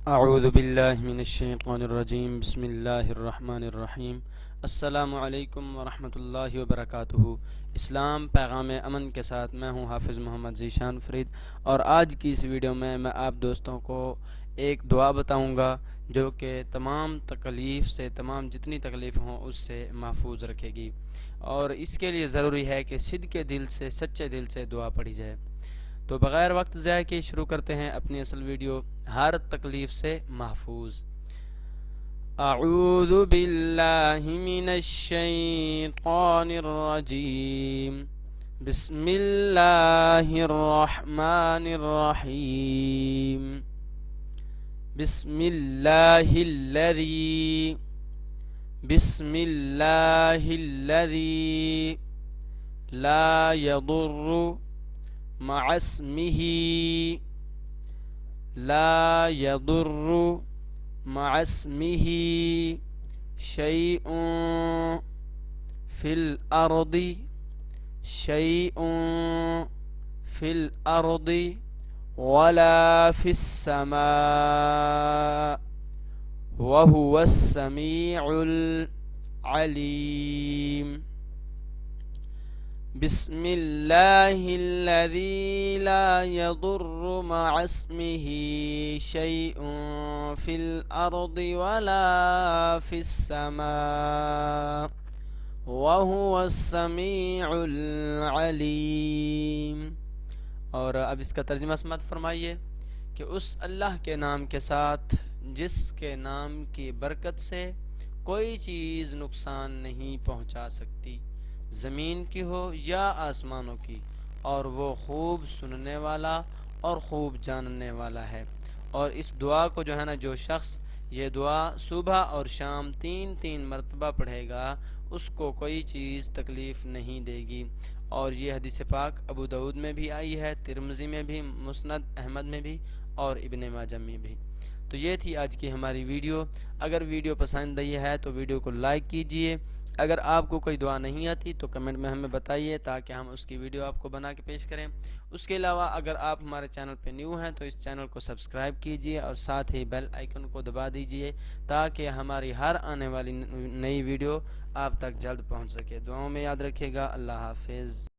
अऊज़ु बिल्लाहि मिनश्शैतानिर्रजीम बिस्मिल्लाहिर्रहमानिर्रहीम अस्सलामु अलैकुम वरहमतुल्लाहि वबरकातुहू। इस्लाम पैगाम अमन के साथ मैं हूँ हाफिज़ मोहम्मद ज़ीशान फरीद, और आज की इस वीडियो में मैं आप दोस्तों को एक दुआ बताऊँगा जो कि तमाम तकलीफ़ से, तमाम जितनी तकलीफ़ हों उससे महफूज रखेगी। और इसके लिए ज़रूरी है कि सिद्क़ के दिल से, सच्चे दिल से दुआ पढ़ी जाए। तो बग़ैर वक्त ज़ाय के शुरू करते हैं अपनी असल वीडियो, हर तकलीफ़ से महफूज। अऊज़ु बिल्लाहि मिनश शैतानिर रजीम बिस्मिल्लाहिर रहमानिर रहीम बिस्मिल्लाहिल्लज़ी बिस्मिल्लाहिल्लज़ी ला यदुर्रु मअस्मिही ला यदुर्रु मअस्मिही शैउन फिल अर्दि शैउन फिल अर्दि वला फिस्समा वहुवस समीउल अलीम। बिस्मिल्लाहिल्लज़ी ला यदुर्रु मअस्मिही शैउन फिल अर्दि वला फिस्समा वहुवस समीउल अलीम। और अब इसका तर्जुमा समाअत फरमाइए कि उस अल्लाह के नाम के साथ जिसके नाम की बरकत से कोई चीज़ नुकसान नहीं पहुंचा सकती, ज़मीन की हो या आसमानों की, और वो खूब सुनने वाला और खूब जानने वाला है। और इस दुआ को जो है ना, जो शख्स ये दुआ सुबह और शाम 3-3 मरतबा पढ़ेगा उसको कोई चीज़ तकलीफ़ नहीं देगी। और ये हदीस पाक अबू दाऊद में भी आई है, तिरमिज़ी में भी, मुस्नद अहमद में भी और इब्ने माजा में भी। तो ये थी आज की हमारी वीडियो। अगर वीडियो पसंद आई है तो वीडियो को लाइक कीजिए। अगर आपको कोई दुआ नहीं आती तो कमेंट में हमें बताइए ताकि हम उसकी वीडियो आपको बना के पेश करें। उसके अलावा अगर आप हमारे चैनल पर न्यू हैं तो इस चैनल को सब्सक्राइब कीजिए और साथ ही बेल आइकन को दबा दीजिए ताकि हमारी हर आने वाली नई वीडियो आप तक जल्द पहुंच सके। दुआओं में याद रखिएगा। अल्लाह हाफिज़।